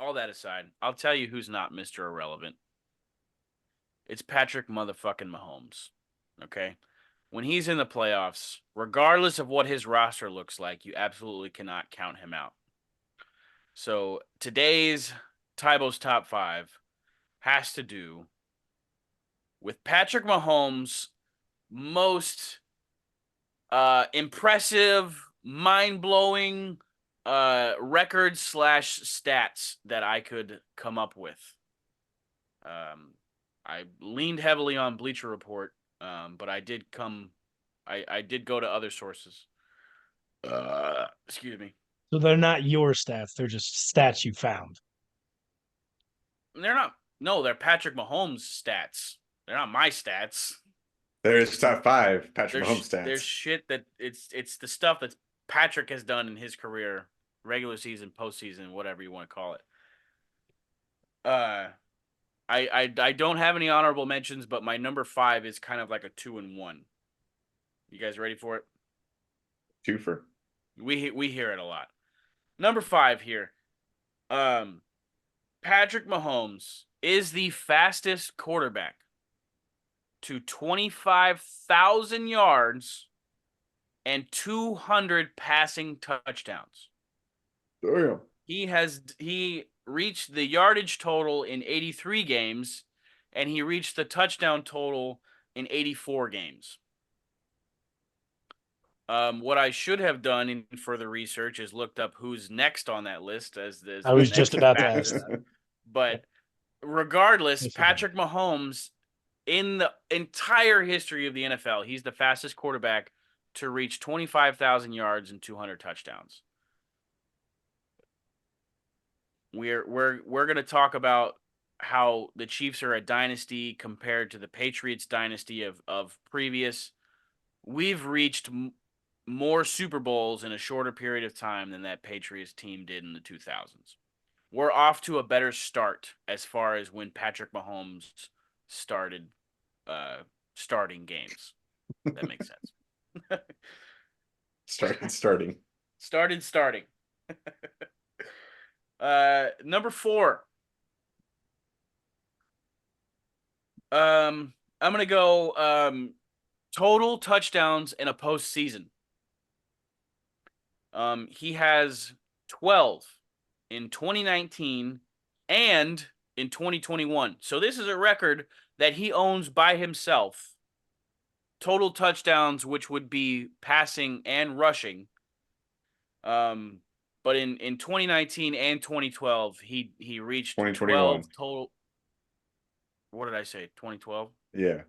all that aside, I'll tell you who's not Mr. Irrelevant. It's Patrick motherfucking Mahomes. Okay? When he's in the playoffs, regardless of what his roster looks like, you absolutely cannot count him out. So today's Tybo's top 5 has to do with Patrick Mahomes' most impressive, mind-blowing records slash stats that I could come up with. I leaned heavily on Bleacher Report, but I did go to other sources. Excuse me. So they're not your stats; they're just stats you found. They're not. No, they're Patrick Mahomes stats. They're not my stats. There's top 5 Patrick There's Mahomes there's stats. shit that it's the stuff that Patrick has done in his career, regular season, postseason, whatever you want to call it. I don't have any honorable mentions, but my number 5 is kind of like a 2-in-1. You guys ready for it? Twofer. We hear it a lot. Number 5 here. Patrick Mahomes is the fastest quarterback to 25,000 yards and 200 passing touchdowns. Damn. He reached the yardage total in 83 games, and he reached the touchdown total in 84 games. What I should have done in further research is looked up who's next on that list as I was just about to ask that. But regardless, Patrick Mahomes, in the entire history of the NFL, he's the fastest quarterback to reach 25,000 yards and 200 touchdowns. We're going to talk about how the Chiefs are a dynasty compared to the Patriots dynasty of previous. We've reached more Super Bowls in a shorter period of time than that Patriots team did in the 2000s. We're off to a better start as far as when Patrick Mahomes started starting games. That makes sense. Starting. Starting. Number 4. I'm gonna go total touchdowns in a postseason. He has 12 in 2019 and in 2021. So this is a record that he owns by himself. Total touchdowns, which would be passing and rushing. But in 2019 and 2012, he reached 2021 12 total. What did I say? 2012? Yeah.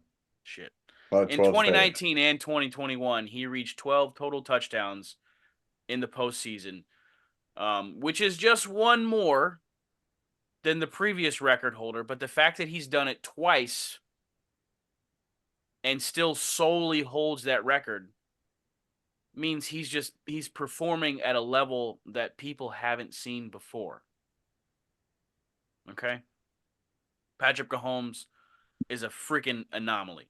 Shit. In 2019 and 2021, he reached 12 total touchdowns in the postseason, which is just one more than the previous record holder. But the fact that he's done it twice and still solely holds that record means he's performing at a level that people haven't seen before. Okay? Patrick Mahomes is a freaking anomaly.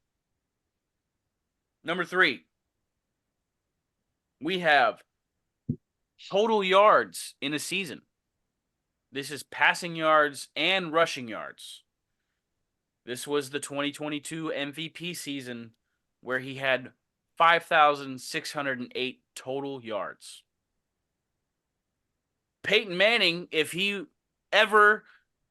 Number 3, we have total yards in a season. This is passing yards and rushing yards. This was the 2022 MVP season where he had 5,608 total yards. Peyton Manning, if he ever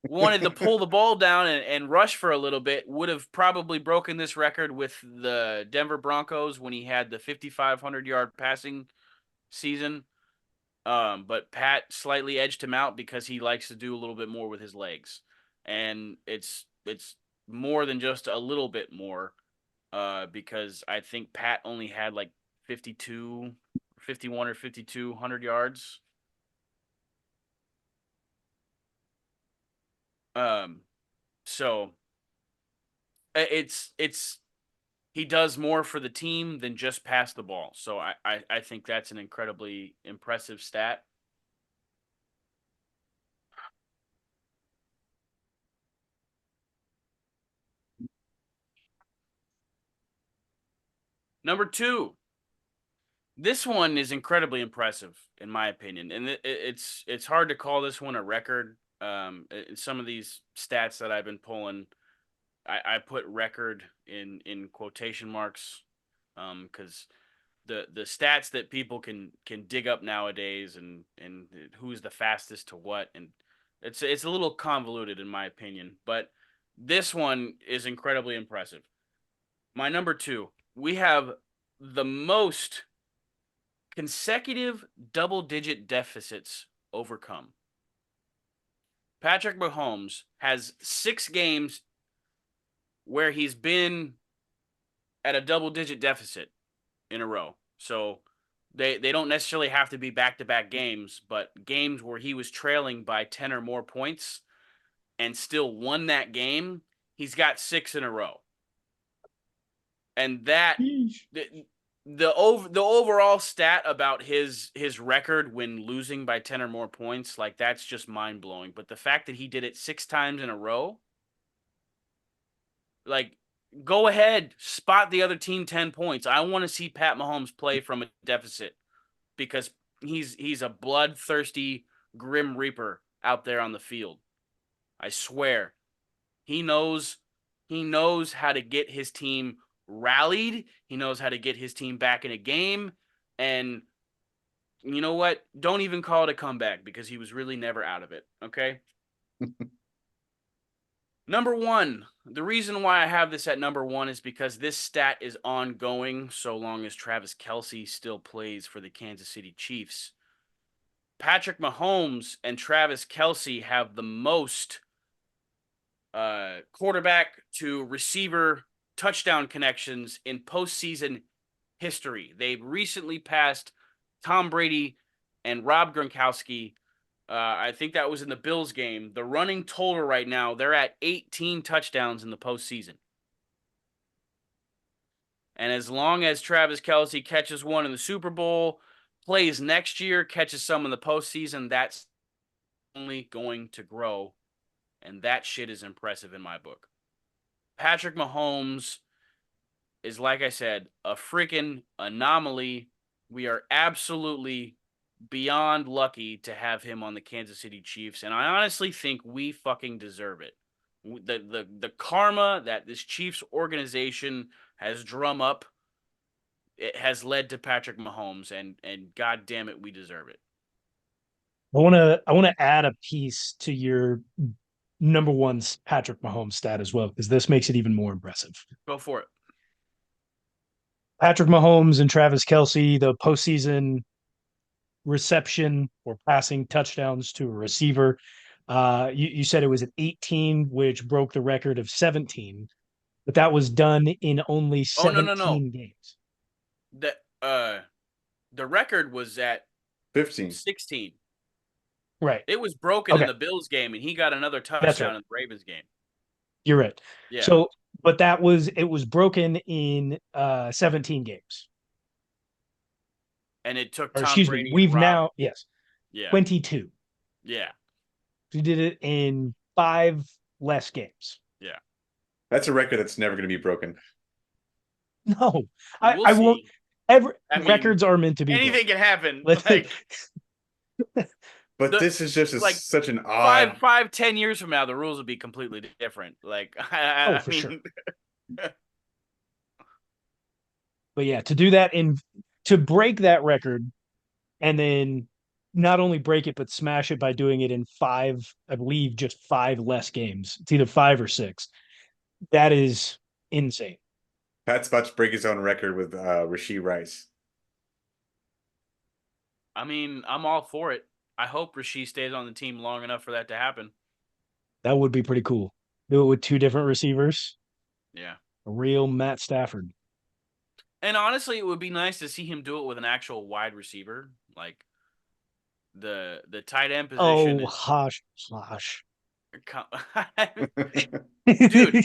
wanted to pull the ball down and rush for a little bit, would have probably broken this record with the Denver Broncos when he had the 5,500-yard passing season. But Pat slightly edged him out because he likes to do a little bit more with his legs. And it's more than just a little bit more, because I think Pat only had like 51 or 5,200 yards. So it's he does more for the team than just pass the ball. So I think that's an incredibly impressive stat. Number 2. This one is incredibly impressive, in my opinion, and it's hard to call this one a record some of these stats that I've been pulling, I put record in quotation marks, because the stats that people can dig up nowadays, and who's the fastest to what, and it's a little convoluted in my opinion, but this one is incredibly impressive. My number 2, we have the most consecutive double-digit deficits overcome. Patrick Mahomes has 6 games where he's been at a double-digit deficit in a row. So they don't necessarily have to be back-to-back games, but games where he was trailing by 10 or more points and still won that game, he's got 6 in a row. And that the overall stat about his record when losing by 10 or more points, like, that's just mind-blowing. But the fact that he did it 6 times in a row, like, go ahead, spot the other team 10 points. I want to see Pat Mahomes play from a deficit, because he's a bloodthirsty grim reaper out there on the field. I swear. He knows how to get his team rallied. He knows how to get his team back in a game. And you know what? Don't even call it a comeback, because he was really never out of it. Okay? Number 1, the reason why I have this at number 1 is because this stat is ongoing so long as Travis Kelce still plays for the Kansas City Chiefs. Patrick Mahomes and Travis Kelce have the most quarterback to receiver touchdown connections in postseason history. They've recently passed Tom Brady and Rob Gronkowski. I think that was in the Bills game. The running total right now, they're at 18 touchdowns in the postseason. And as long as Travis Kelce catches one in the Super Bowl, plays next year, catches some in the postseason, that's only going to grow. And that shit is impressive in my book. Patrick Mahomes is, like I said, a freaking anomaly. We are absolutely beyond lucky to have him on the Kansas City Chiefs, and I honestly think we fucking deserve it. The karma that this Chiefs organization has drum up, it has led to Patrick Mahomes, and god damn it, we deserve it. I want to add a piece to your number 1 Patrick Mahomes stat as well, because this makes it even more impressive. Go for it. Patrick Mahomes and Travis Kelce, the postseason reception or passing touchdowns to a receiver. You said it was at 18, which broke the record of 17, but that was done in only 17 games. The record was at 15. 16. Right. It was broken in the Bills game, and he got another touchdown in the Ravens game. You're right. Yeah. So, but it was broken in 17 games. And it took Or, Tom excuse Brady me, we've and Rob. now 22. 22. Yeah. We did it in 5 less games. Yeah. That's a record that's never going to be broken. No, We'll I see. won't. Records are meant to be anything broken. can happen. But this is just like such an odd 10 years from now, the rules will be completely different. Like, for sure. But yeah, to do that to break that record, and then not only break it but smash it by doing it in 5, I believe, just 5 less games. It's either 5 or 6. That is insane. Pat's about to break his own record with Rashee Rice. I mean, I'm all for it. I hope Rashee stays on the team long enough for that to happen. That would be pretty cool. Do it with 2 different receivers. Yeah. A real Matt Stafford. And honestly, it would be nice to see him do it with an actual wide receiver. Like, the tight end position. Oh, hush. Dude,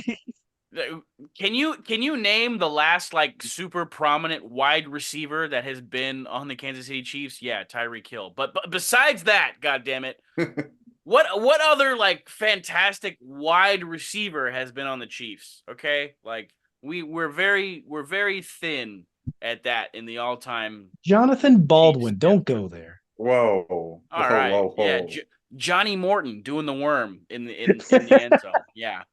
can you name the last, like, super prominent wide receiver that has been on the Kansas City Chiefs? Yeah, Tyreek Hill. But besides that, goddammit, what other, like, fantastic wide receiver has been on the Chiefs? Okay, like, we're very thin at that in the all-time. Jonathan Baldwin. Don't go there. Whoa. All right. Whoa. Yeah, Johnny Morton doing the worm in the end zone. Yeah.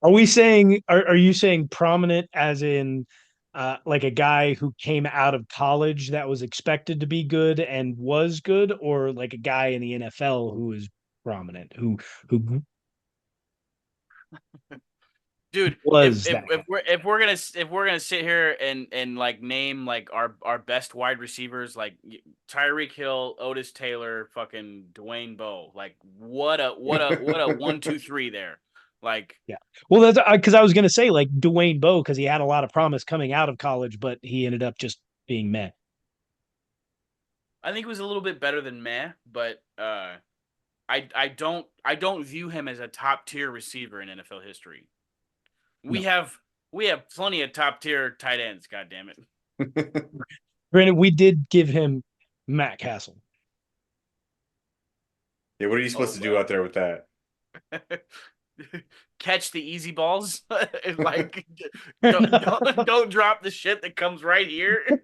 Are we saying are you saying prominent as in like a guy who came out of college that was expected to be good and was good, or like a guy in the NFL who is prominent, who Dude, was that guy? if we're gonna sit here and like name like our best wide receivers, like Tyreek Hill, Otis Taylor, fucking Dwayne Bowe, like what a 1, 2, 3 there. Like Yeah. Well, that's because I was going to say like Dwayne Bowe because he had a lot of promise coming out of college, but he ended up just being meh. I think it was a little bit better than meh, but I don't view him as a top tier receiver in NFL history. We No. have we have plenty of top tier tight ends. God damn Granted, we did give him Matt Castle. Yeah, what are you Oh supposed to do well. out there with that? Catch the easy balls. Like don't drop the shit that comes right here.